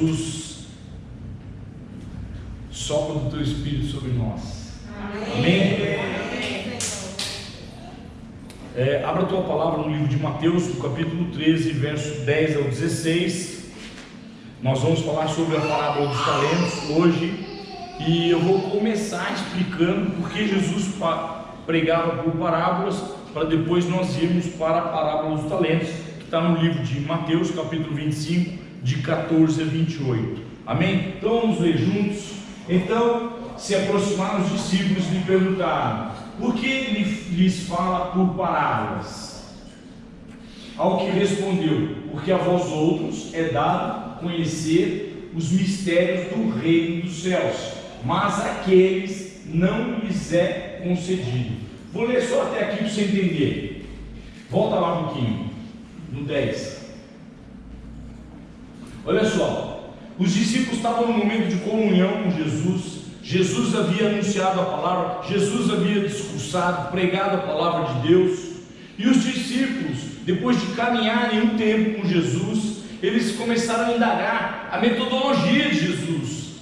Jesus, sopra do teu Espírito sobre nós. Amém? Abra a tua palavra no livro de Mateus, no capítulo 13, verso 10 ao 16. Nós vamos falar sobre a parábola dos talentos hoje, e eu vou começar explicando por que Jesus pregava por parábolas, para depois nós irmos para a parábola dos talentos, que está no livro de Mateus, capítulo 25, de 14 a 28. Amém? Então vamos ler juntos. Então se aproximaram os discípulos e lhe perguntaram: por que lhes fala por parábolas? Ao que respondeu: porque a vós outros é dado conhecer os mistérios do reino dos céus, mas àqueles não lhes é concedido. Vou ler só até aqui para você entender. Volta lá um pouquinho, no 10. Olha só, os discípulos estavam no momento de comunhão com Jesus. Jesus havia anunciado a palavra, Jesus havia discursado, pregado a palavra de Deus, e os discípulos, depois de caminharem um tempo com Jesus, eles começaram a indagar a metodologia de Jesus.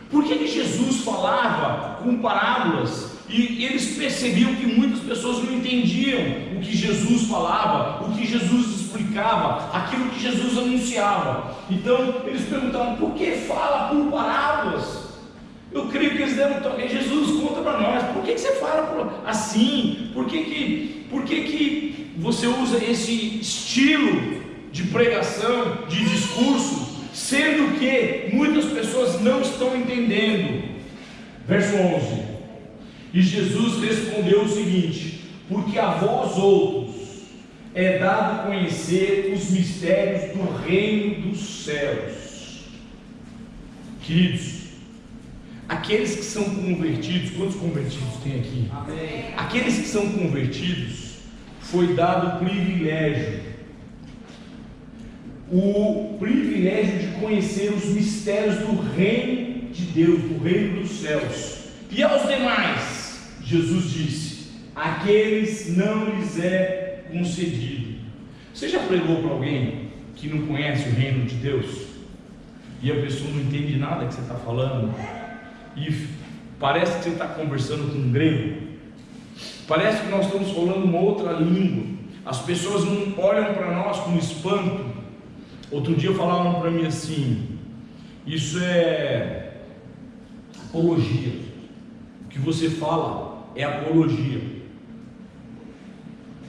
Por que Jesus falava com parábolas? E eles percebiam que muitas pessoas não entendiam o que Jesus falava, o que Jesus explicava, aquilo que Jesus anunciava. Então eles perguntavam: por que fala por parábolas? Eu creio que eles devem tocar. Jesus, conta para nós, por que você fala assim? Por que você usa esse estilo de pregação, de discurso, sendo que muitas pessoas não estão entendendo? Verso 11: e Jesus respondeu o seguinte: porque a vós outros é dado conhecer os mistérios do reino dos céus. Queridos, aqueles que são convertidos, quantos convertidos tem aqui? Amém. Aqueles que são convertidos, foi dado o privilégio de conhecer os mistérios do reino de Deus, do reino dos céus. E aos demais, Jesus disse: aqueles não lhes é concedido. Você já pregou para alguém que não conhece o reino de Deus, e a pessoa não entende nada que você está falando, e parece que você está conversando com um grego, parece que nós estamos falando uma outra língua, as pessoas não olham para nós com espanto? Outro dia falaram para mim assim: isso é apologia, o que você fala é apologia.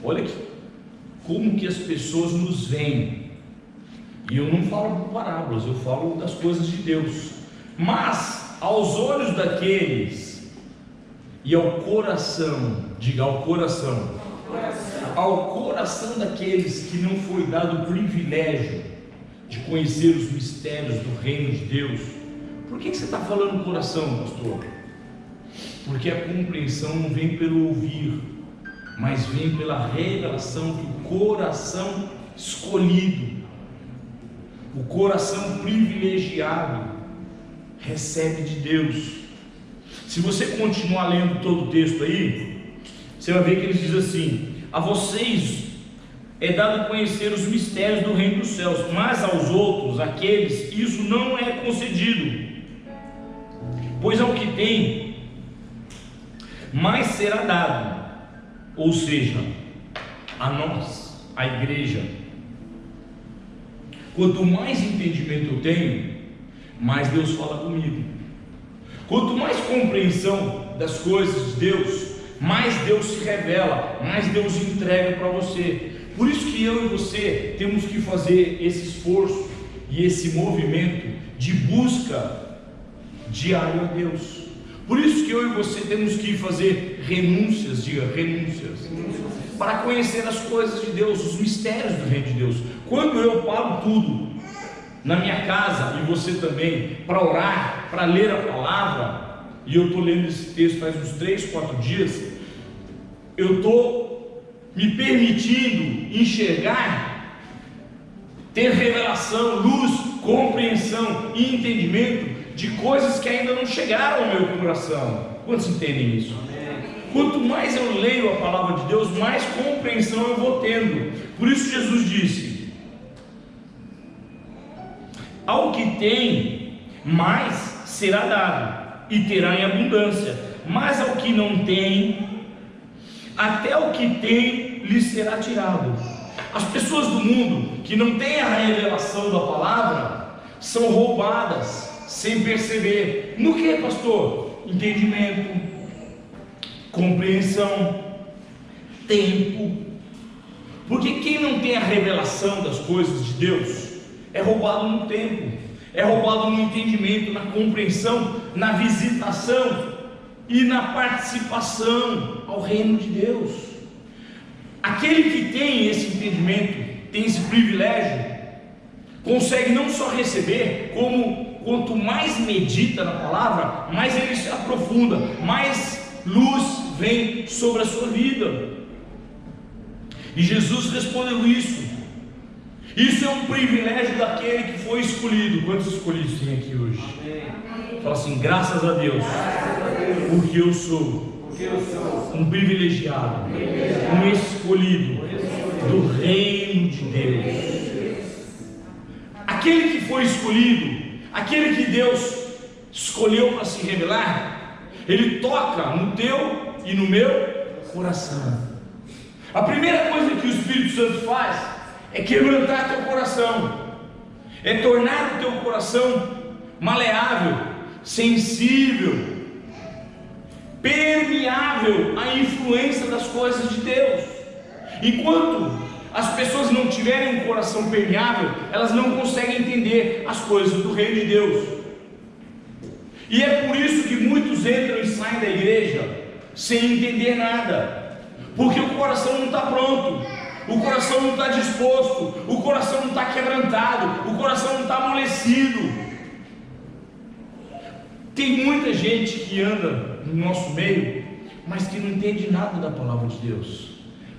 Olha como que as pessoas nos veem. E eu não falo por parábolas, eu falo das coisas de Deus. Mas aos olhos daqueles e ao coração, diga ao coração, ao coração daqueles que não foi dado o privilégio de conhecer os mistérios do reino de Deus. Por que você está falando coração, pastor? Porque a compreensão não vem pelo ouvir, mas vem pela revelação que o coração escolhido, o coração privilegiado, recebe de Deus. Se você continuar lendo todo o texto aí, você vai ver que ele diz assim: a vocês é dado conhecer os mistérios do reino dos céus, mas aos outros, aqueles, isso não é concedido. Pois ao que tem, mais será dado. Ou seja, a nós, a igreja, quanto mais entendimento eu tenho, mais Deus fala comigo. Quanto mais compreensão das coisas de Deus, mais Deus se revela, mais Deus entrega para você. Por isso que eu e você temos que fazer esse esforço e esse movimento de busca diário a Deus. Por isso que eu e você temos que fazer renúncias, diga renúncias, para conhecer as coisas de Deus, os mistérios do reino de Deus. Quando eu paro tudo na minha casa, e você também, para orar, para ler a palavra, e eu estou lendo esse texto faz uns 3, 4 dias, eu estou me permitindo enxergar, ter revelação, luz, compreensão e entendimento de coisas que ainda não chegaram ao meu coração. Quantos entendem isso? Quanto mais eu leio a palavra de Deus, mais compreensão eu vou tendo. Por isso Jesus disse: Ao que tem, mais será dado, e terá em abundância. Mas ao que não tem, até o que tem lhe será tirado. As pessoas do mundo que não têm a revelação da palavra são roubadas sem perceber. No que, pastor? Entendimento, compreensão, tempo. Porque quem não tem a revelação das coisas de Deus é roubado no tempo, é roubado no entendimento, na compreensão, na visitação e na participação ao reino de Deus. Aquele que tem esse entendimento, tem esse privilégio, consegue não só receber, como quanto mais medita na palavra, mais ele se aprofunda, mais luz vem sobre a sua vida. E Jesus respondeu isso. Isso é um privilégio daquele que foi escolhido. Quantos escolhidos tem aqui hoje? Amém. Fala assim: graças a Deus, porque eu sou um privilegiado, um escolhido do reino de Deus. Aquele que foi escolhido, aquele que Deus escolheu para se revelar, ele toca no teu e no meu coração. A primeira coisa que o Espírito Santo faz é quebrantar teu coração, é tornar o teu coração maleável, sensível, permeável à influência das coisas de Deus. Enquanto as pessoas não tiverem um coração permeável, elas não conseguem entender as coisas do reino de Deus. E é por isso que muitos entram e saem da igreja sem entender nada, porque o coração não está pronto, o coração não está disposto, o coração não está quebrantado, o coração não está amolecido. Tem muita gente que anda no nosso meio, mas que não entende nada da palavra de Deus.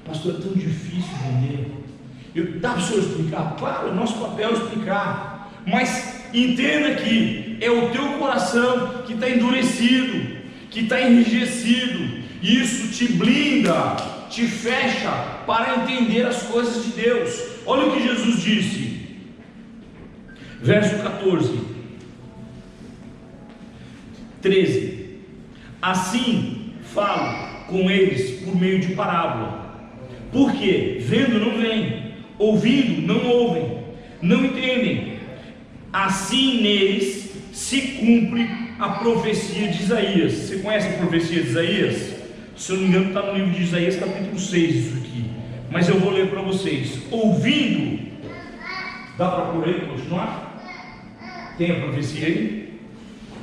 Pastor, é tão difícil entender. Dá para o senhor explicar? Claro, é nosso papel explicar, mas entenda que é o teu coração que está endurecido, que está enrijecido. Isso te blinda, te fecha para entender as coisas de Deus. Olha o que Jesus disse, verso 13: assim falo com eles por meio de parábola, porque vendo não veem, ouvindo não ouvem, não entendem. Assim neles se cumpre a profecia de Isaías. Você conhece a profecia de Isaías? Se eu não me engano está no livro de Isaías capítulo 6 isso aqui, mas eu vou ler para vocês. Ouvindo, dá para por aí continuar? Tem a profecia aí?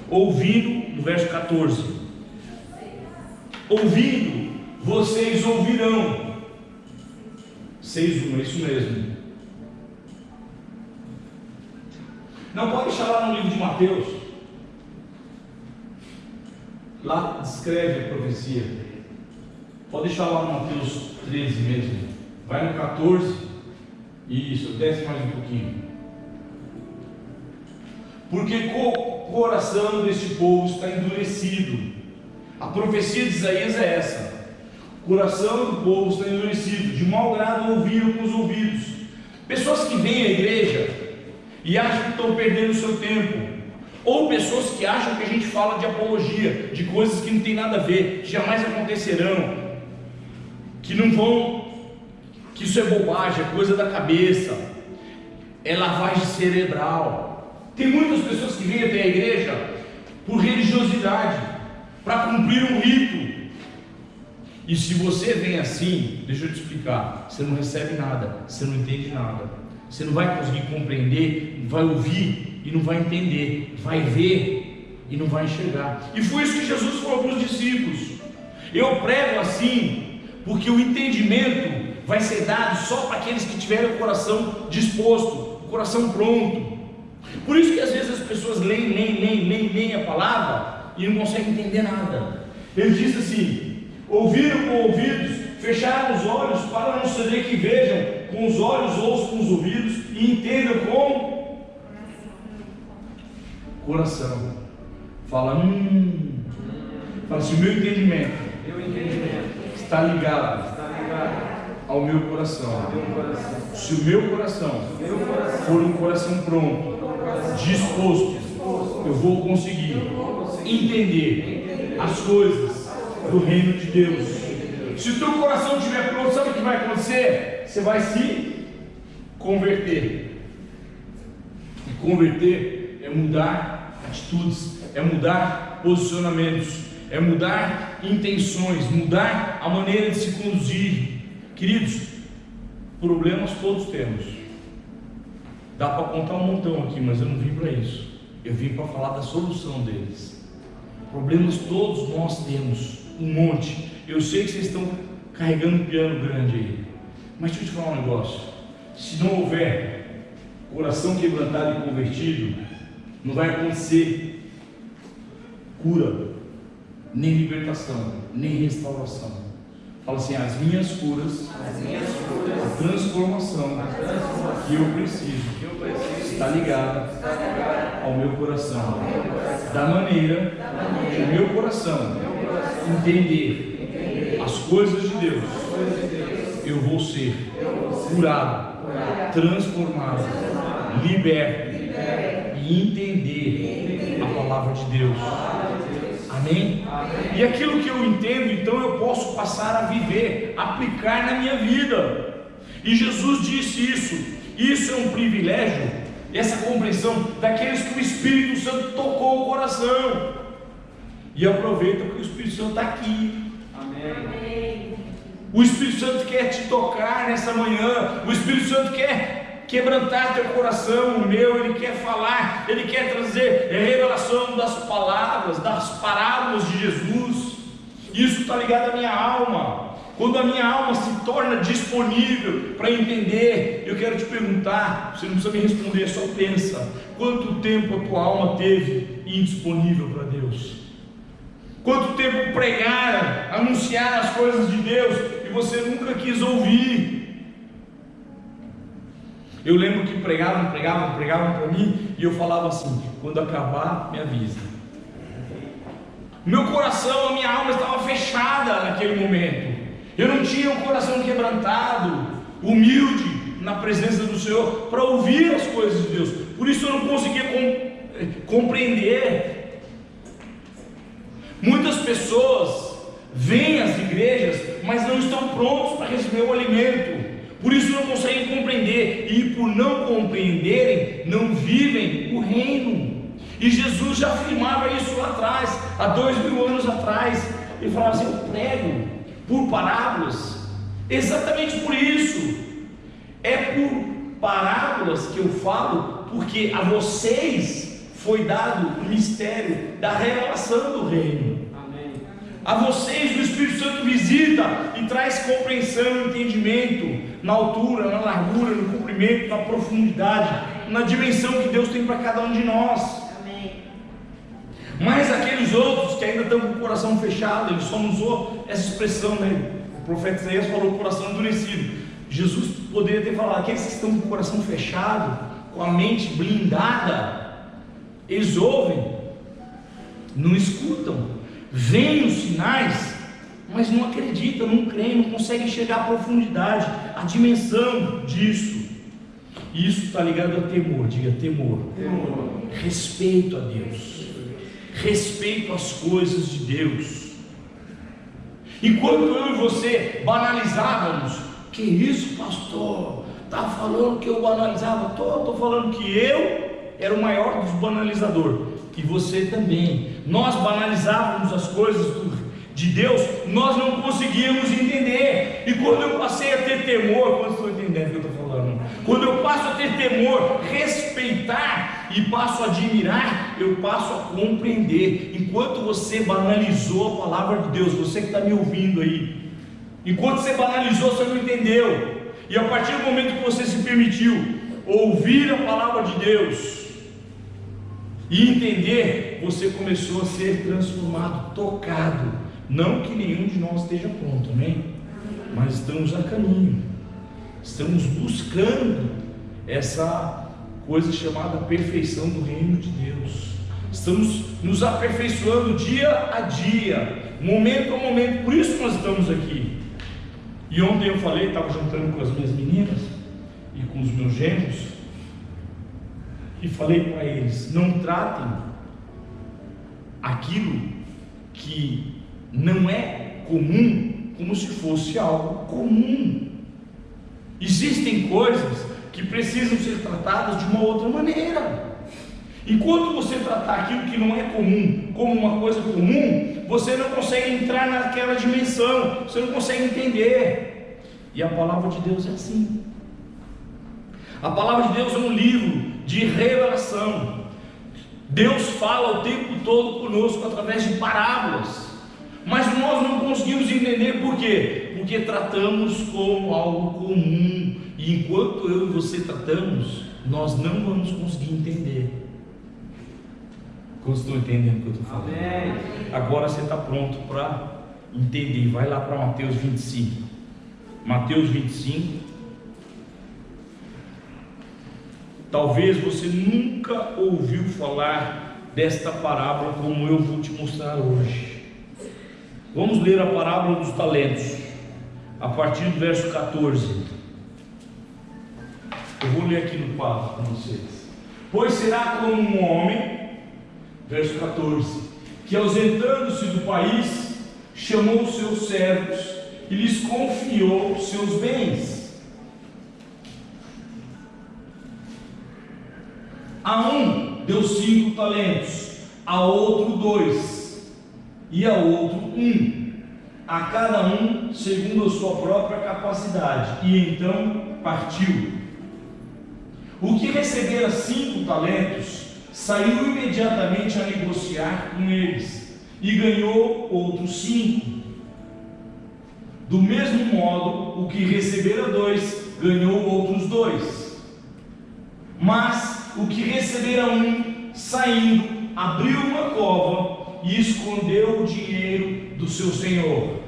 Ouvindo, no verso 14: ouvindo, vocês ouvirão. 6:1, é isso mesmo. Não, pode deixar lá no livro de Mateus, lá descreve a profecia. Pode deixar lá no Mateus 13 mesmo. Vai no 14. Isso, desce mais um pouquinho. Porque o coração deste povo está endurecido. A profecia de Isaías é essa: o coração do povo está endurecido, de mau grado ouviram com os ouvidos. Pessoas que vêm à igreja e acham que estão perdendo o seu tempo, ou pessoas que acham que a gente fala de apologia, de coisas que não tem nada a ver, que jamais acontecerão, que não vão, que isso é bobagem, é coisa da cabeça, é lavagem cerebral. Tem muitas pessoas que vêm até a igreja por religiosidade, para cumprir um rito. E se você vem assim, deixa eu te explicar, você não recebe nada, você não entende nada, você não vai conseguir compreender, vai ouvir e não vai entender, vai ver e não vai enxergar. E foi isso que Jesus falou para os discípulos: eu prego assim porque o entendimento vai ser dado só para aqueles que tiverem o coração disposto, o coração pronto. Por isso que às vezes as pessoas leem a palavra e não conseguem entender nada. Ele diz assim: ouviram com ouvidos, fecharam os olhos para não ceder que vejam com os olhos, ouçam com os ouvidos e entendam com coração. Fala, fala assim: meu entendimento está ligado ao meu coração. Se o meu coração for um coração pronto, disposto, eu vou conseguir entender as coisas do reino de Deus. Se o teu coração estiver pronto, sabe o que vai acontecer? Você vai se converter. E converter é mudar atitudes, é mudar posicionamentos, é mudar intenções, mudar a maneira de se conduzir. Queridos, problemas todos temos. Dá para contar um montão aqui, mas eu não vim para isso. Eu vim para falar da solução deles. Problemas todos nós temos, um monte. Eu sei que vocês estão carregando um piano grande aí, mas deixa eu te falar um negócio. Se não houver coração quebrantado e convertido, não vai acontecer cura, nem libertação, nem restauração. Fala assim: as minhas curas, a transformação que eu preciso está ligada ao meu coração, da maneira que o meu coração entender as coisas de Deus, eu vou ser curado, transformado, liberto e entender a palavra de Deus. Amém? E aquilo que eu entendo, então eu posso passar a viver, aplicar na minha vida. E Jesus disse isso. Isso é um privilégio, essa compreensão daqueles que o Espírito Santo tocou o coração. E aproveita porque o Espírito Santo está aqui. Amém. O Espírito Santo quer te tocar nessa manhã. O Espírito Santo quer quebrantar teu coração, o meu. Ele quer falar, ele quer trazer revelação das palavras, das parábolas de Jesus. Isso está ligado à minha alma. Quando a minha alma se torna disponível para entender, eu quero te perguntar, você não precisa me responder, só pensa: quanto tempo a tua alma teve indisponível para Deus? Quanto tempo pregaram, anunciaram as coisas de Deus e você nunca quis ouvir? Eu lembro que pregavam para mim e eu falava assim: quando acabar, me avisa. Meu coração, a minha alma estava fechada naquele momento. Eu não tinha um coração quebrantado, humilde na presença do Senhor para ouvir as coisas de Deus. Por isso eu não conseguia compreender. Muitas pessoas vêm às igrejas, mas não estão prontos para receber o alimento. Por isso não conseguem compreender, e por não compreenderem, não vivem o reino. E Jesus já afirmava isso lá atrás, há 2000 anos atrás. Ele falava assim: eu prego por parábolas, exatamente por isso. É por parábolas que eu falo, porque a vocês foi dado o mistério da revelação do reino. Amém. A vocês o Espírito Santo visita e traz compreensão, entendimento, na altura, na largura, no comprimento, na profundidade, na dimensão que Deus tem para cada um de nós. Mas aqueles outros que ainda estão com o coração fechado, ele só não usou essa expressão, né? O profeta Isaías falou coração endurecido. Jesus poderia ter falado: aqueles que estão com o coração fechado, com a mente blindada, eles ouvem, não escutam, veem os sinais, mas não acreditam, não creem, não conseguem chegar à profundidade, à dimensão disso. E isso está ligado a temor. Diga: temor. Respeito a Deus, respeito às coisas de Deus. Enquanto eu e você banalizávamos: que isso, pastor? Está falando que eu banalizava? Estou falando que eu era o maior dos banalizadores, e você também. Nós banalizávamos as coisas de Deus, nós não conseguíamos entender. E quando eu passei a ter temor, quando estou entendendo o que eu estou falando? Quando eu passo a ter temor, respeitar e passo a admirar, eu passo a compreender. Enquanto você banalizou a palavra de Deus, você que está me ouvindo aí, enquanto você banalizou, você não entendeu. E a partir do momento que você se permitiu ouvir a palavra de Deus e entender, você começou a ser transformado, tocado. Não que nenhum de nós esteja pronto, amém? Mas estamos a caminho, estamos buscando essa coisa chamada perfeição do reino de Deus. Estamos nos aperfeiçoando dia a dia, momento a momento. Por isso nós estamos aqui. E ontem eu falei, estava jantando com as minhas meninas e com os meus genros, e falei para eles: não tratem aquilo que não é comum como se fosse algo comum. Existem coisas que precisam ser tratadas de uma outra maneira. Enquanto você tratar aquilo que não é comum como uma coisa comum, você não consegue entrar naquela dimensão, você não consegue entender. E a palavra de Deus é assim. A palavra de Deus é um livro de revelação. Deus fala o tempo todo conosco através de parábolas, mas nós não conseguimos entender. Por quê? Porque tratamos como algo comum, e enquanto eu e você tratamos, nós não vamos conseguir entender. Estou entendendo o que eu estou falando? Amém. Agora você está pronto para entender. Vai lá para Mateus 25. Mateus 25. Talvez você nunca ouviu falar desta parábola como eu vou te mostrar hoje. Vamos ler a parábola dos talentos, a partir do verso 14. Eu vou ler aqui no quadro com vocês. Pois será como um homem, verso 14, que ausentando-se do país, chamou os seus servos e lhes confiou seus bens. A um deu 5 talentos, a outro 2, e a outro 1, a cada um segundo a sua própria capacidade, e então partiu. O que recebera 5 talentos saiu imediatamente a negociar com eles, e ganhou outros 5. Do mesmo modo, o que recebera 2 ganhou outros 2. Mas o que recebera 1, saindo, abriu uma cova e escondeu o dinheiro do seu senhor.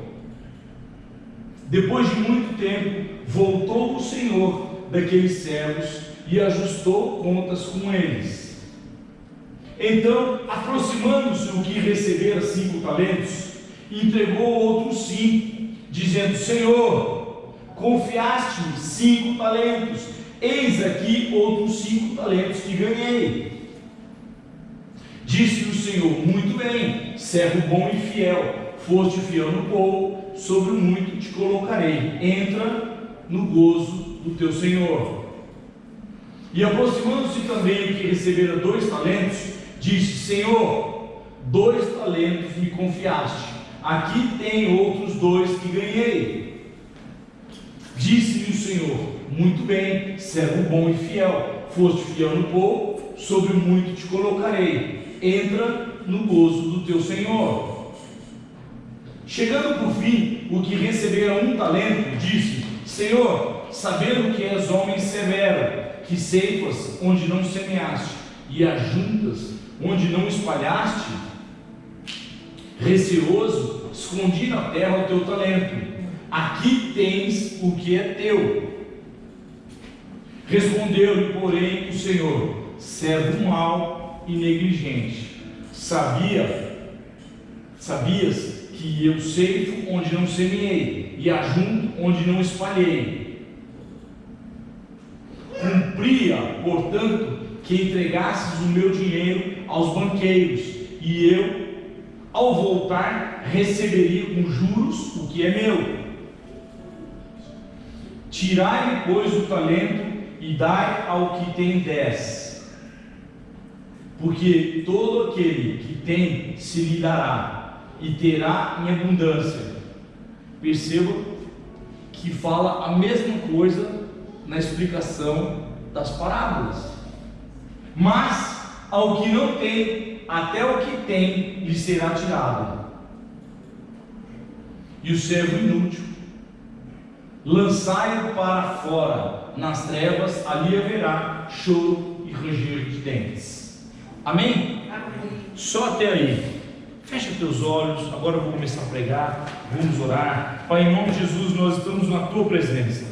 Depois de muito tempo, voltou o senhor daqueles servos e ajustou contas com eles. Então, aproximando-se o que recebera 5 talentos, entregou outros 5, dizendo: Senhor, confiaste-me 5 talentos, eis aqui outros 5 talentos que ganhei. Disse o Senhor: muito bem, servo bom e fiel, foste fiel no pouco, sobre o muito te colocarei, entra no gozo do teu Senhor. E aproximando-se também o que recebera 2 talentos, disse: Senhor, 2 talentos me confiaste, aqui tem outros 2 que ganhei. Disse-lhe o Senhor: muito bem, servo bom e fiel, foste fiel no pouco, sobre o muito te colocarei, entra no gozo do teu Senhor. Chegando por fim, o que recebera 1 talento, disse: Senhor, sabendo que és homem severo, que ceifas onde não semeaste, e ajuntas onde não espalhaste, receoso, escondi na terra o teu talento, aqui tens o que é teu. Respondeu-lhe, porém, o Senhor: servo mau e negligente, sabias que eu ceifo onde não semeei, e ajunto onde não espalhei. Cumpria, portanto, que entregasses o meu dinheiro aos banqueiros, e eu, ao voltar, receberia com juros o que é meu. Tirai-lhe, pois, o talento e dai ao que tem 10, porque todo aquele que tem se lhe dará, e terá em abundância. Perceba que fala a mesma coisa na explicação das parábolas. Mas ao que não tem, até o que tem lhe será tirado. E o servo inútil, lançai-o para fora nas trevas, ali haverá choro e ranger de dentes. Amém? Amém. Só até aí. Fecha teus olhos. Agora eu vou começar a pregar. Vamos orar. Pai, em nome de Jesus, nós estamos na tua presença.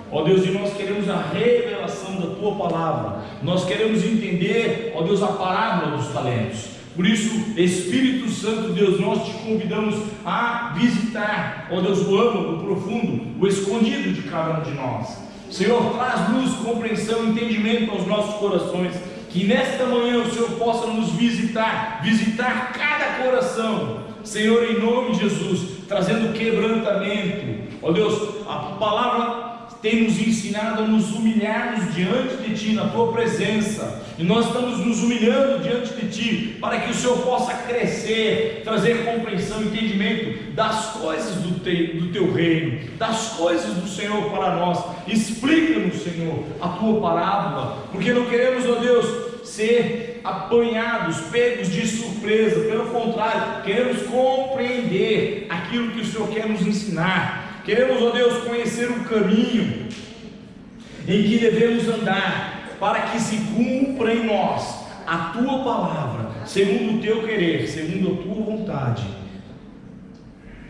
Ó Deus, e nós queremos a revelação da tua palavra. Nós queremos entender, ó Deus, a parábola dos talentos. Por isso, Espírito Santo, Deus, nós te convidamos a visitar, ó Deus, o âmago, o profundo, o escondido de cada um de nós. Senhor, traz luz, compreensão, entendimento aos nossos corações, Que nesta manhã o Senhor possa nos visitar cada coração, Senhor, em nome de Jesus, trazendo quebrantamento. Ó Deus, a palavra tem nos ensinado a nos humilharmos diante de Ti, na Tua presença, e nós estamos nos humilhando diante de Ti, para que o Senhor possa crescer, trazer compreensão e entendimento das coisas do Teu reino, das coisas do Senhor para nós. Explica-nos, Senhor, a Tua parábola, porque não queremos, ó Deus, ser apanhados, pegos de surpresa. Pelo contrário, queremos compreender aquilo que o Senhor quer nos ensinar. Queremos, ó Deus, conhecer o caminho em que devemos andar, para que se cumpra em nós a Tua palavra, segundo o Teu querer, segundo a Tua vontade,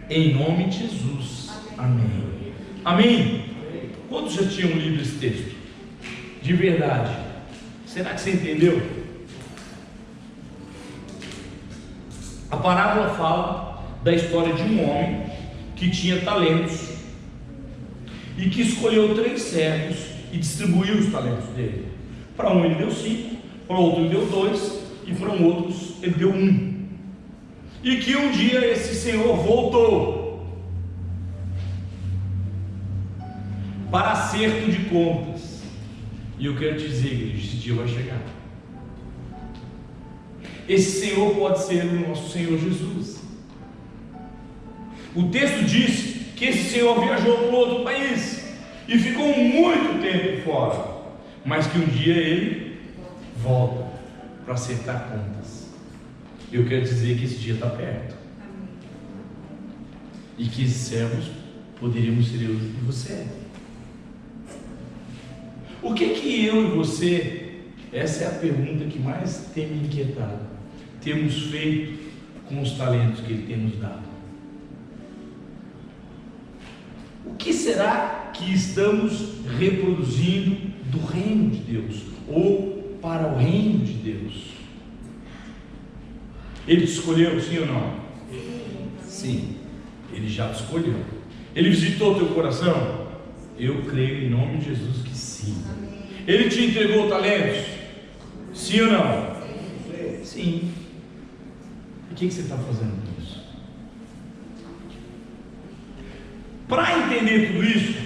em nome de Jesus, amém. Amém. Quantos já tinham lido esse texto? De verdade, será que você entendeu? A parábola fala da história de um homem que tinha talentos e que escolheu 3 servos e distribuiu os talentos dele. Para um ele deu 5, para outro ele deu 2 e para um outro ele deu 1. E que um dia esse senhor voltou para acerto de contas. E eu quero te dizer, igreja, esse dia vai chegar. Esse Senhor pode ser o nosso Senhor Jesus. O texto diz que esse Senhor viajou para outro país e ficou muito tempo fora, mas que um dia ele volta para acertar contas. Eu quero dizer que esse dia está perto, e que esses servos poderíamos ser eu e você. O que eu e você, essa é a pergunta que mais tem me inquietado, temos feito com os talentos que Ele tem nos dado? O que será que estamos reproduzindo do reino de Deus, ou para o reino de Deus? Ele te escolheu, sim ou não? Sim, Ele já te escolheu. Ele visitou o teu coração? Eu creio em nome de Jesus que sim. Ele te entregou talentos? Sim ou não? Sim. O que você está fazendo com isso? Para entender tudo isso,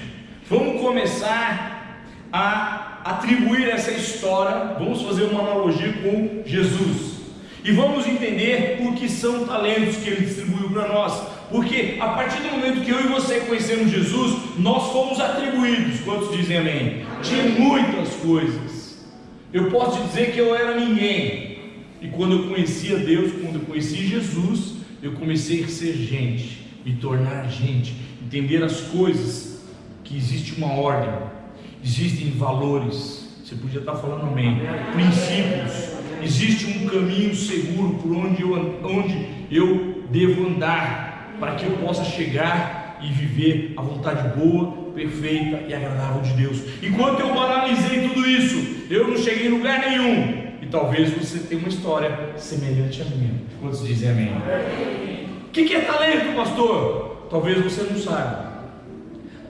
vamos começar a atribuir essa história, vamos fazer uma analogia com Jesus, e vamos entender o que são talentos que Ele distribuiu para nós, porque a partir do momento que eu e você conhecemos Jesus, nós fomos atribuídos, quantos dizem amém? De muitas coisas. Eu posso te dizer que eu era ninguém, e quando eu conhecia Deus, quando eu conheci Jesus, eu comecei a ser gente, me tornar gente, entender as coisas, que existe uma ordem, existem valores, você podia estar falando amém, princípios, existe um caminho seguro por onde eu devo andar, para que eu possa chegar e viver a vontade boa, perfeita e agradável de Deus. Enquanto eu banalizei tudo isso, eu não cheguei em lugar nenhum, e talvez você tenha uma história semelhante à minha. Quantos dizem amém? O que é talento, pastor? Talvez você não saiba.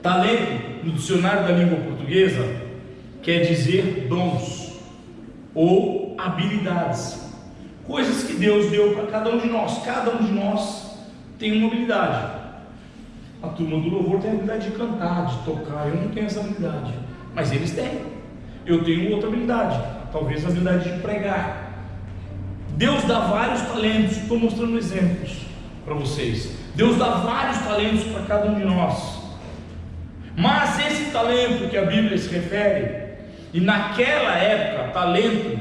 Talento, no dicionário da língua portuguesa, quer dizer dons ou habilidades, coisas que Deus deu para cada um de nós. Cada um de nós tem uma habilidade. A turma do louvor tem a habilidade de cantar, de tocar. Eu não tenho essa habilidade, mas eles têm. Eu tenho outra habilidade, talvez a habilidade de pregar. Deus dá vários talentos. Estou mostrando exemplos para vocês. Deus dá vários talentos para cada um de nós, mas esse talento que a Bíblia se refere, e naquela época talento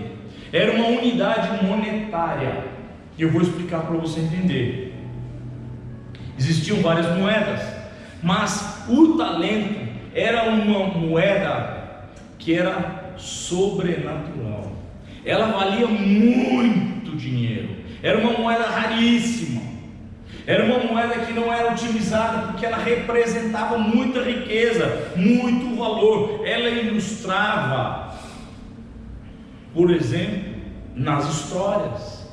era uma unidade monetária, e eu vou explicar para você entender. Existiam várias moedas, mas o talento era uma moeda que era sobrenatural, ela valia muito dinheiro, era uma moeda raríssima. Era uma moeda que não era utilizada porque ela representava muita riqueza, muito valor. Ela ilustrava, por exemplo, nas histórias,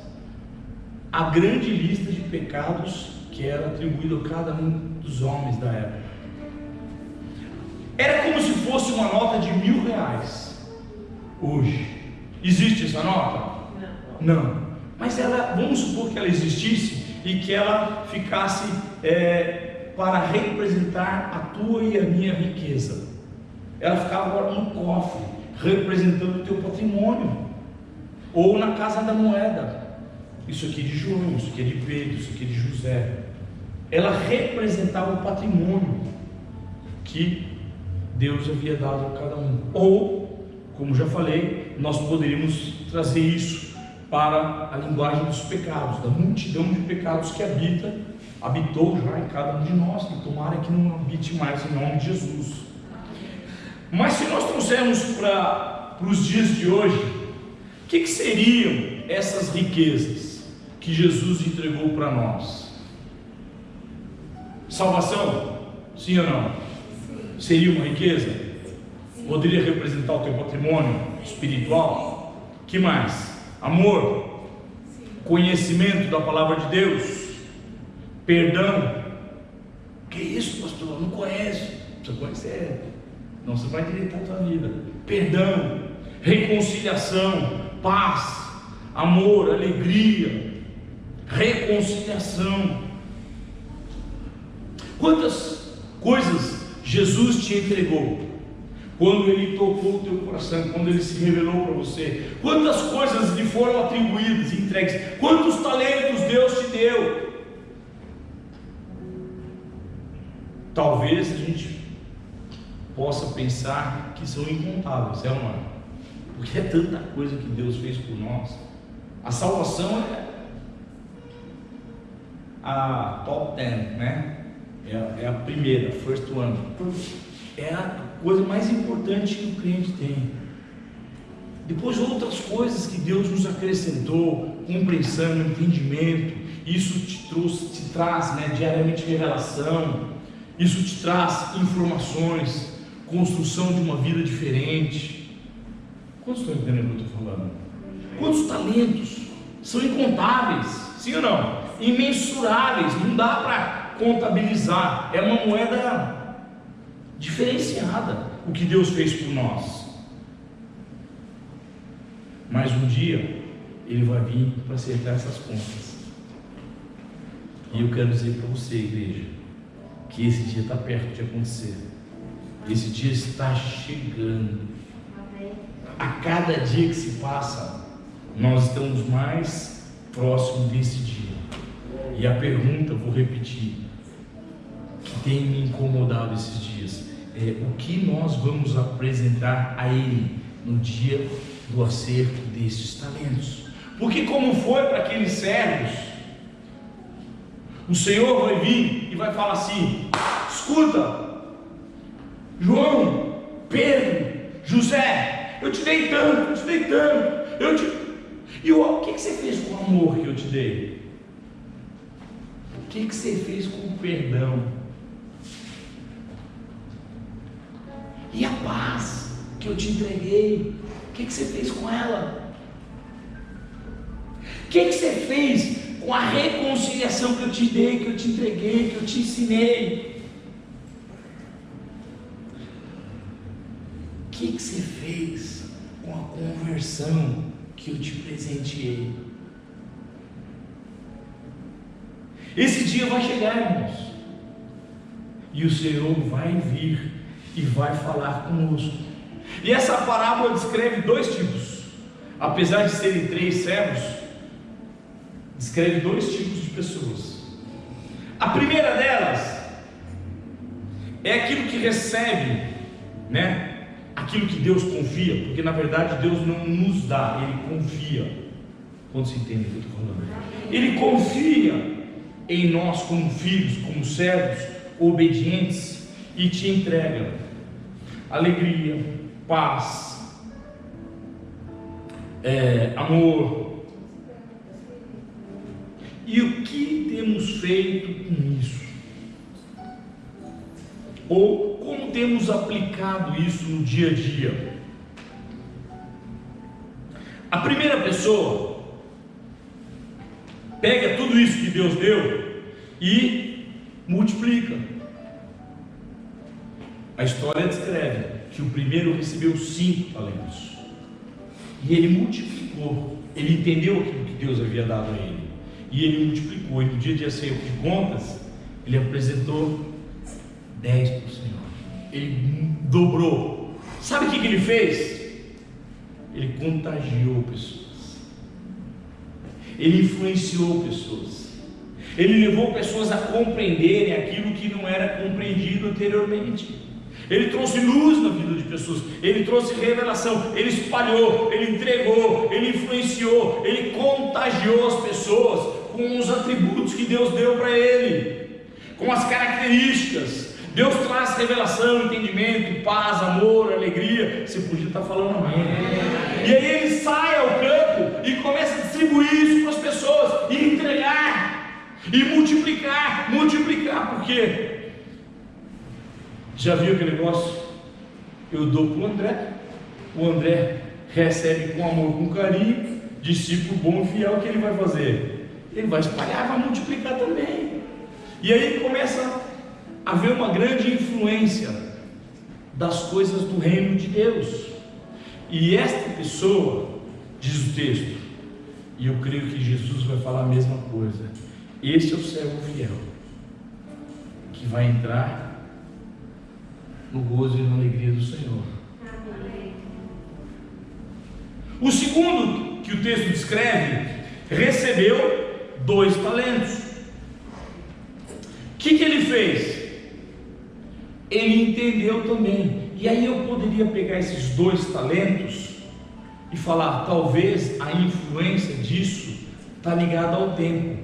a grande lista de pecados que era atribuído a cada um dos homens da época. Era como se fosse uma nota de R$1.000 hoje. Existe essa nota? Não. Mas ela, vamos supor que ela existisse e que ela ficasse para representar a tua e a minha riqueza. Ela ficava agora no cofre, representando o teu patrimônio, ou na casa da moeda. Isso aqui é de João, isso aqui é de Pedro, isso aqui é de José. Ela representava o patrimônio que Deus havia dado a cada um. Ou, como já falei, nós poderíamos trazer isso para a linguagem dos pecados, da multidão de pecados que habitou já em cada um de nós, e tomara que não habite mais em nome de Jesus. Mas se nós trouxermos para os dias de hoje, o que seriam essas riquezas que Jesus entregou para nós? Salvação? Sim ou não? Seria uma riqueza? Poderia representar o teu patrimônio espiritual? Que mais? Amor, conhecimento da palavra de Deus, perdão. Que isso, pastor? Não conhece? Precisa conhecer, não você vai direitar a tua vida. Perdão, reconciliação, paz, amor, alegria, reconciliação. Quantas coisas Jesus te entregou quando Ele tocou o teu coração, quando Ele se revelou para você? Quantas coisas lhe foram atribuídas e entregues? Quantos talentos Deus te deu? Talvez a gente possa pensar que são incontáveis, é ou não é? Porque é tanta coisa que Deus fez por nós. A salvação é a top 10, né? É a primeira, first one. É a coisa mais importante que o crente tem. Depois outras coisas que Deus nos acrescentou, compreensão, entendimento. Isso te traz, né, diariamente revelação. Isso te traz informações, construção de uma vida diferente. Quantos estão entendendo o que eu estou falando? Quantos talentos? São incontáveis, sim ou não? Imensuráveis, não dá para contabilizar. É uma moeda diferenciada o que Deus fez por nós. Mas um dia Ele vai vir para acertar essas contas. E eu quero dizer para você, igreja, que esse dia está perto de acontecer. Esse dia está chegando. A cada dia que se passa, nós estamos mais próximos desse dia. E a pergunta, vou repetir, que tem me incomodado esses dias, é o que nós vamos apresentar a Ele no dia do acerto destes talentos. Porque como foi para aqueles servos, o Senhor vai vir e vai falar assim: escuta, João, Pedro, José, eu te dei tanto, e o que você fez com o amor que eu te dei? O que você fez com o perdão? E a paz que eu te entreguei, o que você fez com ela? O que você fez com a reconciliação que eu te dei, que eu te entreguei, que eu te ensinei? O que você fez com a conversão que eu te presenteei? Esse dia vai chegar, irmãos, e o Senhor vai vir e vai falar conosco. E essa parábola descreve dois tipos. Apesar de serem 3 servos, descreve 2 tipos de pessoas. A primeira delas é aquilo que recebe, né? Aquilo que Deus confia, porque na verdade Deus não nos dá, Ele confia. Quando se entende o que eu estou falando? Ele confia em nós como filhos, como servos obedientes, e te entrega alegria, paz, amor. E o que temos feito com isso? Ou como temos aplicado isso no dia a dia? A primeira pessoa pega tudo isso que Deus deu e multiplica. A história descreve que o primeiro recebeu 5 talentos E ele multiplicou. Ele entendeu aquilo que Deus havia dado a ele. E ele multiplicou. E no dia de acerto de contas, ele apresentou 10 para o Senhor. Ele dobrou. Sabe o que ele fez? Ele contagiou pessoas. Ele influenciou pessoas. Ele levou pessoas a compreenderem aquilo que não era compreendido anteriormente. Ele trouxe luz na vida de pessoas. Ele trouxe revelação. Ele espalhou, ele entregou, ele influenciou, ele contagiou as pessoas com os atributos que Deus deu para ele, com as características. Deus traz revelação, entendimento, paz, amor, alegria. Você podia estar falando amém. E aí ele sai ao campo e começa a distribuir isso para as pessoas, e entregar, e multiplicar. Por quê? Já viu aquele negócio? Eu dou para o André recebe com amor, com carinho. Discípulo bom e fiel, o que ele vai fazer? Ele vai espalhar, vai multiplicar também. E aí começa a haver uma grande influência das coisas do reino de Deus. E esta pessoa, diz o texto, e eu creio que Jesus vai falar a mesma coisa: este é o servo fiel, que vai entrar no gozo e na alegria do Senhor. Amém. O segundo que o texto descreve recebeu 2 talentos. O que ele fez? Ele entendeu também. E aí eu poderia pegar esses 2 talentos e falar, talvez a influência disso está ligada ao tempo,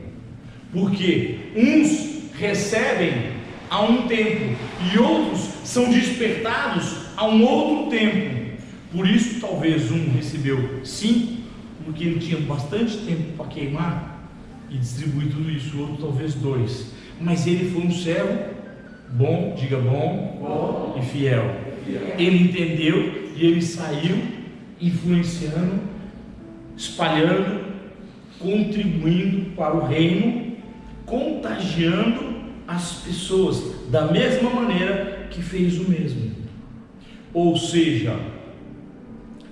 porque uns recebem a um tempo e outros são despertados a um outro tempo. Por isso talvez um recebeu 5, porque ele tinha bastante tempo para queimar e distribuir tudo isso, o outro talvez 2, mas ele foi um servo bom, diga bom, e fiel. Ele entendeu e ele saiu influenciando, espalhando, contribuindo para o reino, contagiando as pessoas da mesma maneira que fez o mesmo. Ou seja,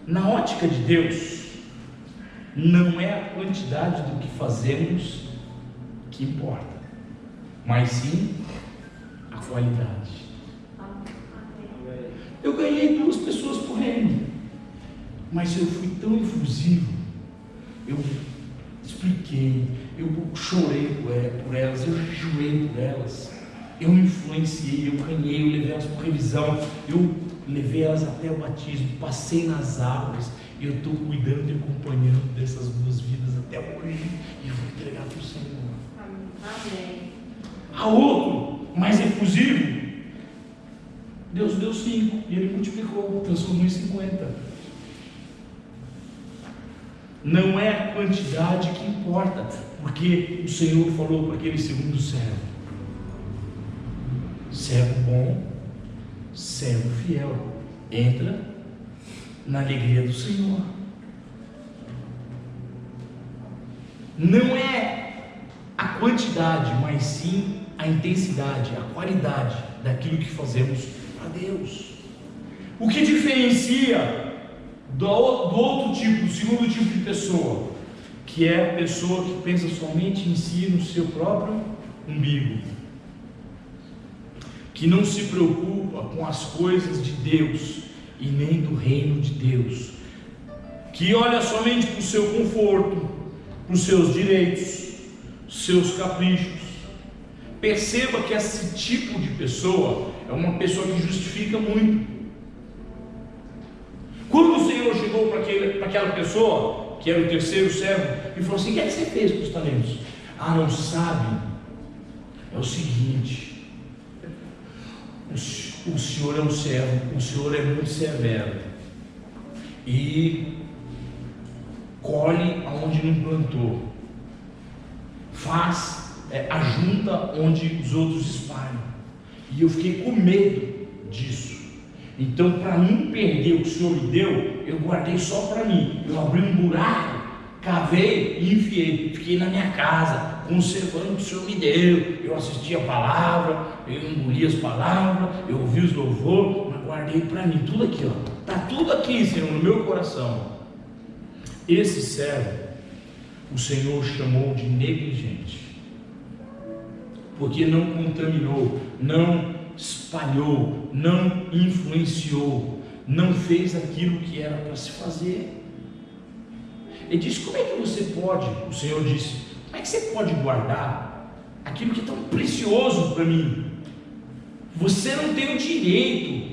na ótica de Deus, não é a quantidade do que fazemos que importa, mas sim a qualidade. Eu ganhei 2 pessoas por reino, mas eu fui tão efusivo, eu expliquei, eu chorei por elas, eu jejuei por elas, eu influenciei, eu ganhei, eu levei elas por revisão, eu levei elas até o batismo, passei nas águas, e eu estou cuidando e acompanhando dessas 2 vidas até hoje, e eu vou entregar para o Senhor. Amém. A outro, mais efusivo, Deus deu 5 e ele multiplicou, transformou em 50. Não é a quantidade que importa, porque o Senhor falou para aquele segundo servo: servo bom, servo fiel, entra na alegria do Senhor. Não é a quantidade, mas sim a intensidade, a qualidade daquilo que fazemos a Deus. O que diferencia do outro tipo, do segundo tipo de pessoa, que é a pessoa que pensa somente em si, no seu próprio umbigo, que não se preocupa com as coisas de Deus e nem do reino de Deus, que olha somente para o seu conforto, para os seus direitos, seus caprichos. Perceba que esse tipo de pessoa é uma pessoa que justifica muito. Quando o Senhor chegou para aquela pessoa, que era o terceiro servo, e falou assim: o que é que você fez com os talentos? Ah, não sabe? É o seguinte, o Senhor é um servo, o Senhor é muito severo, e colhe aonde não plantou, ajunta onde os outros espalham, e eu fiquei com medo disso. Então, para não perder o que o Senhor me deu, eu guardei só para mim. Eu abri um buraco, cavei e enfiei. Fiquei na minha casa, conservando o que o Senhor me deu. Eu assisti a palavra, eu engoli as palavras, eu ouvi os louvores, mas guardei para mim. Tudo aqui, ó. Está tudo aqui, Senhor, no meu coração. Esse servo, o Senhor chamou de negligente, porque não contaminou, não espalhou, não influenciou, não fez aquilo que era para se fazer. Ele disse: como é que você pode, o Senhor disse, como é que você pode guardar aquilo que é tão precioso para mim? Você não tem o direito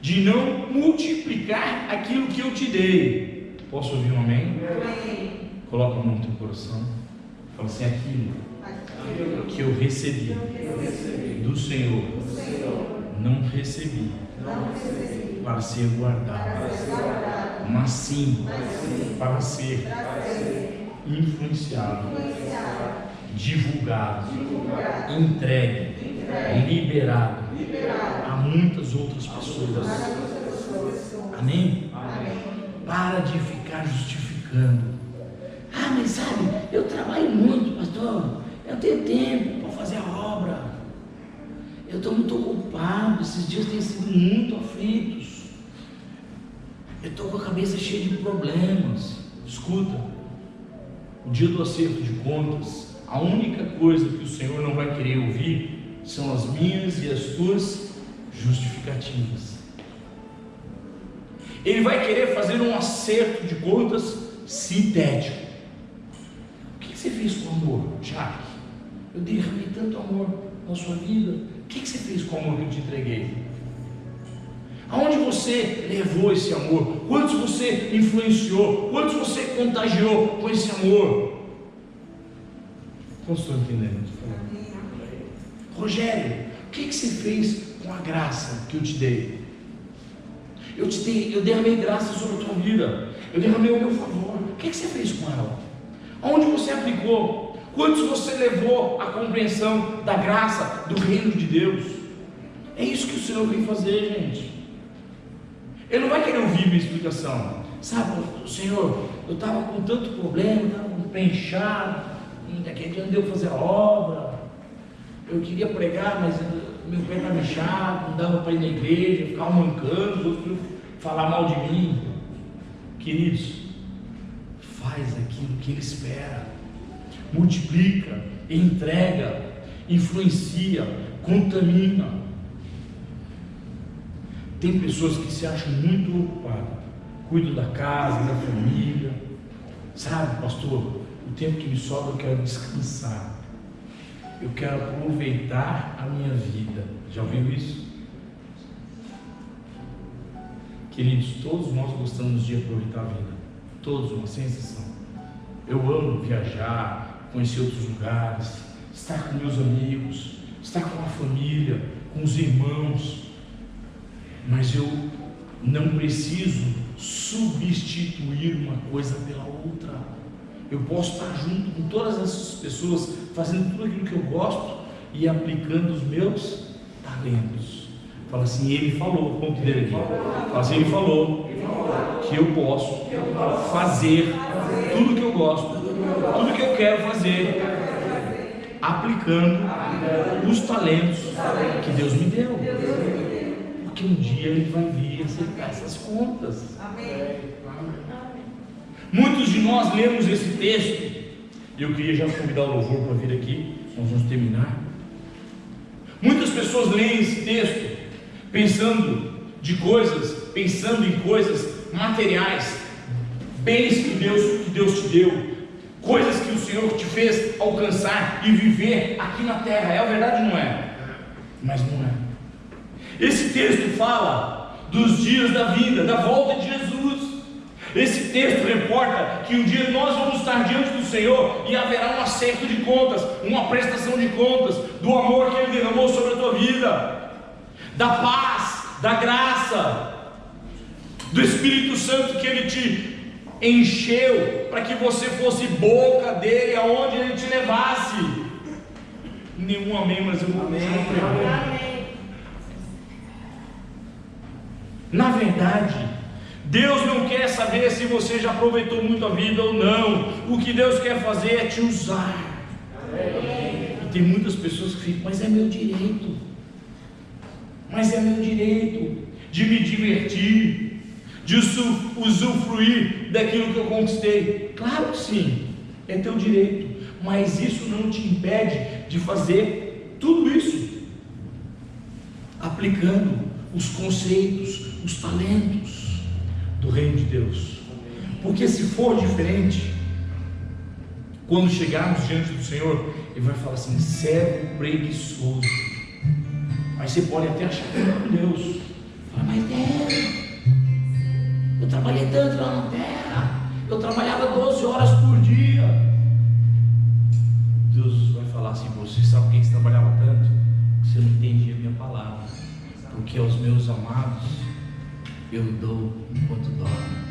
de não multiplicar aquilo que eu te dei. Posso ouvir um amém? Amém. Coloca a mão no teu coração, fala assim: aquilo que eu recebi do Senhor, não recebi para ser guardado, mas sim para ser influenciado, divulgado, entregue, liberado a muitas outras pessoas. Amém? Para de ficar justificando. Ah, mas sabe, eu trabalho muito, pastor, eu tenho tempo para fazer a obra, eu estou muito ocupado, esses dias têm sido muito aflitos, eu estou com a cabeça cheia de problemas. Escuta, o dia do acerto de contas, a única coisa que o Senhor não vai querer ouvir são as minhas e as tuas justificativas. Ele vai querer fazer um acerto de contas sintético. O que você fez com o amor, Jaque? Eu derramei tanto amor na sua vida. O que você fez com o amor que eu te entreguei? Aonde você levou esse amor? Quantos você influenciou? Quantos você contagiou com esse amor? Como estou entendendo? Rogério, o que você fez com a graça que eu te dei? Eu derramei graça sobre a tua vida, eu derramei o meu favor. O que você fez com ela? Aonde você aplicou? Quantos você levou à compreensão da graça do reino de Deus? É isso que o Senhor vem fazer, gente. Ele não vai querer ouvir minha explicação. Sabe, Senhor, eu estava com tanto problema, estava com o pé inchado, daquele dia não deu para fazer a obra, eu queria pregar, mas meu pé estava inchado, não dava para ir na igreja, ficava mancando, os outros falar mal de mim. Queridos, faz aquilo que Ele espera, multiplica, entrega, influencia, contamina. Tem pessoas que se acham muito ocupadas, cuidam da casa, da família. Sabe, pastor, o tempo que me sobra eu quero descansar, eu quero aproveitar a minha vida. Já ouviu isso? Queridos, todos nós gostamos de aproveitar a vida, todos, uma sem exceção. Eu amo viajar, conhecer outros lugares, estar com meus amigos, estar com a família, com os irmãos, mas eu não preciso substituir uma coisa pela outra. Eu posso estar junto com todas essas pessoas, fazendo tudo aquilo que eu gosto e aplicando os meus talentos. Fala assim: Ele falou, ponto dele aqui. Fala assim: Ele falou que eu posso fazer tudo que eu gosto, tudo que eu quero fazer, aplicando os talentos que Deus me deu. Porque um dia Ele vai vir acertar essas contas. Muitos de nós lemos esse texto, e eu queria já convidar o louvor para vir aqui, nós vamos terminar. Muitas pessoas leem esse texto pensando em coisas materiais, bens que Deus te deu, coisas que o Senhor te fez alcançar e viver aqui na terra. É a verdade, não é? Mas não é. Esse texto fala dos dias da vinda, da volta de Jesus. Esse texto reporta que um dia nós vamos estar diante do Senhor e haverá um acerto de contas, uma prestação de contas do amor que Ele derramou sobre a tua vida, da paz, da graça, do Espírito Santo que Ele te encheu para que você fosse boca dele aonde Ele te levasse. Nenhum amém, mas eu vou fazer uma pergunta. Na verdade, Deus não quer saber se você já aproveitou muito a vida ou não. O que Deus quer fazer é te usar. E tem muitas pessoas que ficam: mas é meu direito de me divertir, de usufruir daquilo que eu conquistei? Claro que sim, é teu direito, mas isso não te impede de fazer tudo isso, aplicando os conceitos, os talentos do reino de Deus. Porque se for diferente, quando chegarmos diante do Senhor, Ele vai falar assim: servo preguiçoso. Aí você pode até achar que é Deus, mas Deus, eu trabalhei tanto lá na terra, eu trabalhava 12 horas por dia. Deus vai falar assim: você sabe por que você trabalhava tanto? Você não entendia a minha palavra, porque aos meus amados eu dou enquanto dorme.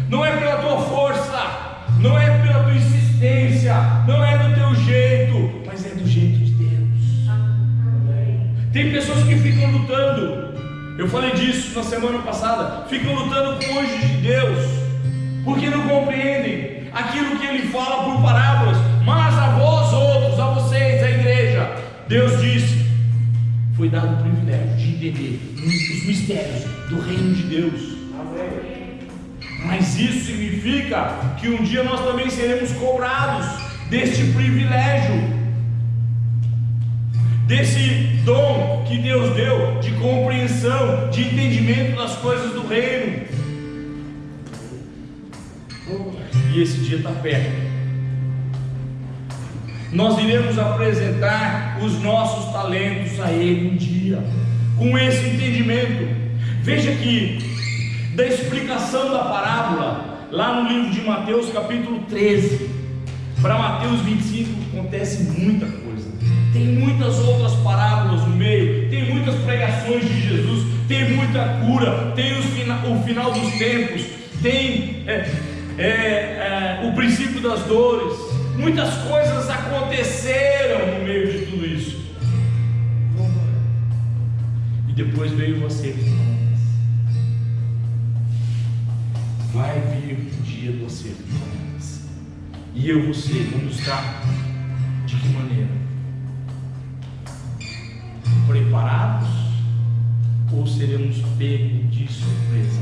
Não é pela tua força, não é pela tua insistência, não é do teu jeito, mas é do jeito de Deus. Tem pessoas que ficam lutando, eu falei disso na semana passada, ficam lutando com anjos de Deus, porque não compreendem aquilo que Ele fala por parábolas. Mas a vós outros, a vocês, a igreja, Deus disse, foi dado o privilégio de entender os mistérios do reino de Deus. Mas isso significa que um dia nós também seremos cobrados deste privilégio, desse dom que Deus deu de compreensão, de entendimento das coisas do reino. E esse dia está perto. Nós iremos apresentar os nossos talentos a Ele um dia, com esse entendimento. Veja que da explicação da parábola, lá no livro de Mateus capítulo 13 para Mateus 25, acontece muita coisa. Tem muitas outras parábolas no meio, tem muitas pregações de Jesus, tem muita cura, tem o final dos tempos, tem o princípio das dores. Muitas coisas aconteceram no meio de tudo isso. E depois veio você. Vai vir o dia do acerto de contas. E eu e você vamos estar de que maneira? Preparados? Ou seremos pegos de surpresa?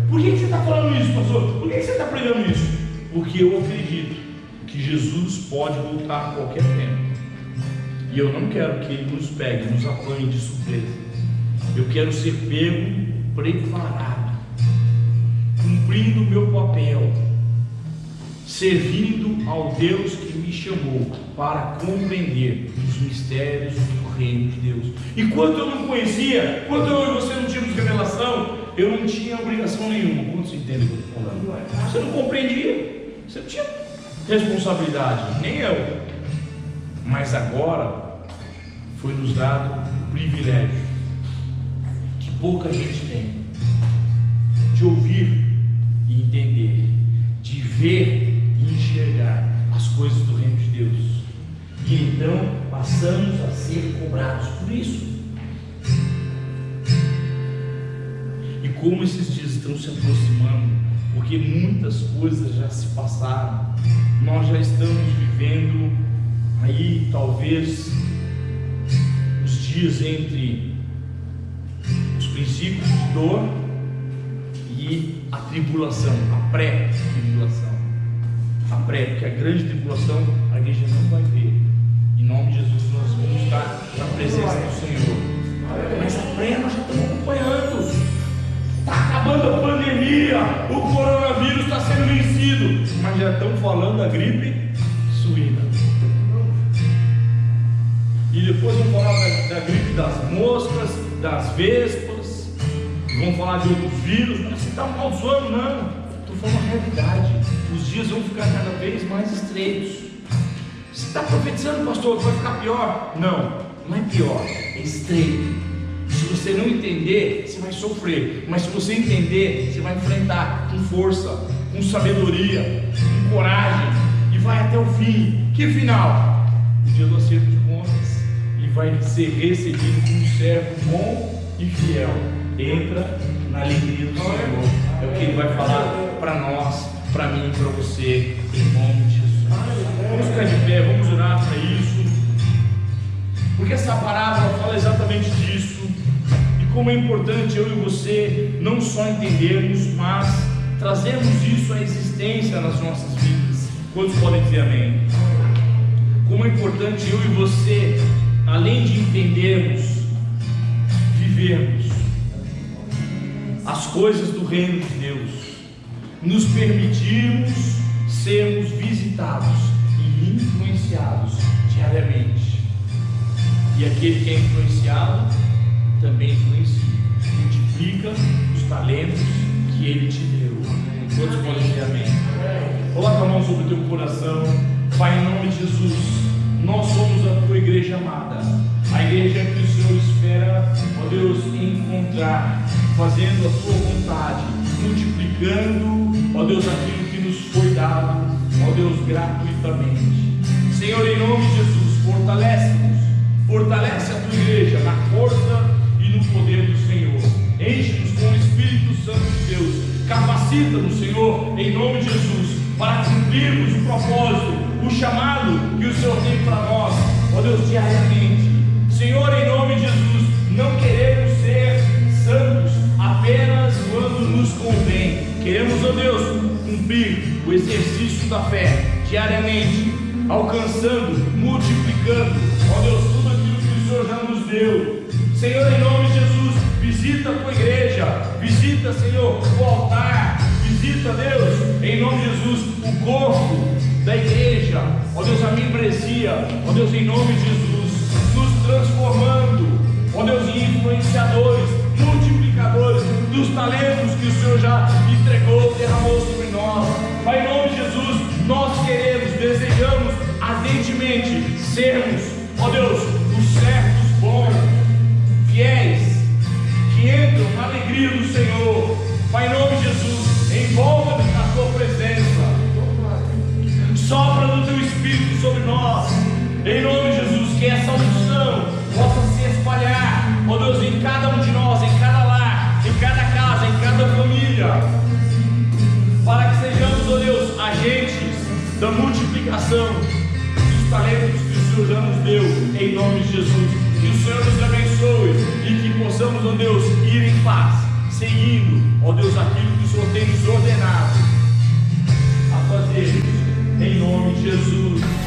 Por que você está falando isso, pastor? Por que você está pregando isso? Porque eu acredito que Jesus pode voltar a qualquer tempo. E eu não quero que Ele nos pegue, nos apanhe de surpresa. Eu quero ser pego, preparado, cumprindo o meu papel, servindo ao Deus que me chamou para compreender os mistérios do reino de Deus. E quando eu não conhecia, quando eu e você não tínhamos revelação, eu não tinha obrigação nenhuma. Quando você entende o que eu estou falando? Você não compreendia, você não tinha responsabilidade, nem eu. Mas agora foi nos dado o privilégio que pouca gente tem, de ouvir e entender, de ver e enxergar as coisas do reino de Deus. E então passamos a ser cobrados por isso. E como esses dias estão se aproximando, porque muitas coisas já se passaram, nós já estamos vivendo aí talvez os dias entre os princípios de dor e a tribulação, a pré-tribulação. A pré, porque a grande tribulação a igreja não vai ver. Em nome de Jesus nós vamos estar na presença do Senhor. Mas a pré nós já estamos acompanhando. Está acabando a pandemia, o coronavírus está sendo vencido, mas já estão falando da gripe suína. E depois vão falar da gripe das moscas, das vespas, vão falar de outros vírus. Mas você está amaldiçoando? Não, estou falando a realidade. Os dias vão ficar cada vez mais estreitos. Você está profetizando, pastor, que vai ficar pior? Não, não é pior, é estreito. Se você não entender, você vai sofrer. Mas se você entender, você vai enfrentar com força, com sabedoria, com coragem, e vai até o fim. Que final? O dia do acerto de contas. E vai ser recebido como um servo bom e fiel. Entra na alegria do Senhor. É o que Ele vai falar para nós, para mim e para você, em nome de Jesus. Vamos ficar de pé, vamos orar para isso. Porque essa parábola fala exatamente disso. como é importante eu e você não só entendermos, mas trazermos isso à existência nas nossas vidas. Quantos podem dizer amém? Como é importante eu e você, além de entendermos, vivermos as coisas do reino de Deus, nos permitirmos sermos visitados e influenciados diariamente. E aquele que é influenciado também influencia, multiplica os talentos que Ele te deu. Todos podem dizer amém? Coloca a mão sobre o teu coração. Pai, em nome de Jesus, nós somos a tua igreja amada, a igreja que o Senhor espera, ó Deus, encontrar, fazendo a tua vontade, multiplicando, ó Deus, aquilo que nos foi dado, ó Deus, gratuitamente. Senhor, em nome de Jesus, fortalece-nos, fortalece a tua igreja na força e no poder do Senhor. Enche-nos com o Espírito Santo de Deus, capacita-nos, Senhor, em nome de Jesus, para cumprirmos o propósito, o chamado que o Senhor tem para nós, ó Deus, diariamente. Senhor, em nome de Jesus, não queremos ser santos apenas quando nos convém. Queremos, ó Deus, cumprir o exercício da fé diariamente, alcançando, multiplicando, ó Deus, tudo aquilo que o Senhor já nos deu. Senhor, em nome de Jesus, visita a tua igreja, visita, Senhor, o altar, visita, Deus, em nome de Jesus, o corpo da igreja, ó Deus, a membresia, ó Deus, em nome de Jesus, nos transformando, ó Deus, em influenciadores, multiplicadores dos talentos que o Senhor já entregou, derramou sobre nós. Pai, em nome de Jesus, nós queremos, desejamos ardentemente sermos, ó Deus, os servos bons, fiéis, que entram na alegria do Senhor. Pai, em nome de Jesus, envolva-nos na tua presença, sopra do teu Espírito sobre nós, em nome de Jesus, que essa unção possa se espalhar, ó Deus, em cada um de nós, em cada lar, em cada casa, em cada família, para que sejamos, ó Deus, agentes da multiplicação dos talentos que o Senhor já nos deu, em nome de Jesus. Que o Senhor nos abençoe e que possamos, ó Deus, ir em paz, seguindo, ó Deus, aquilo que o Senhor tem nos ordenado a fazer, em nome de Jesus.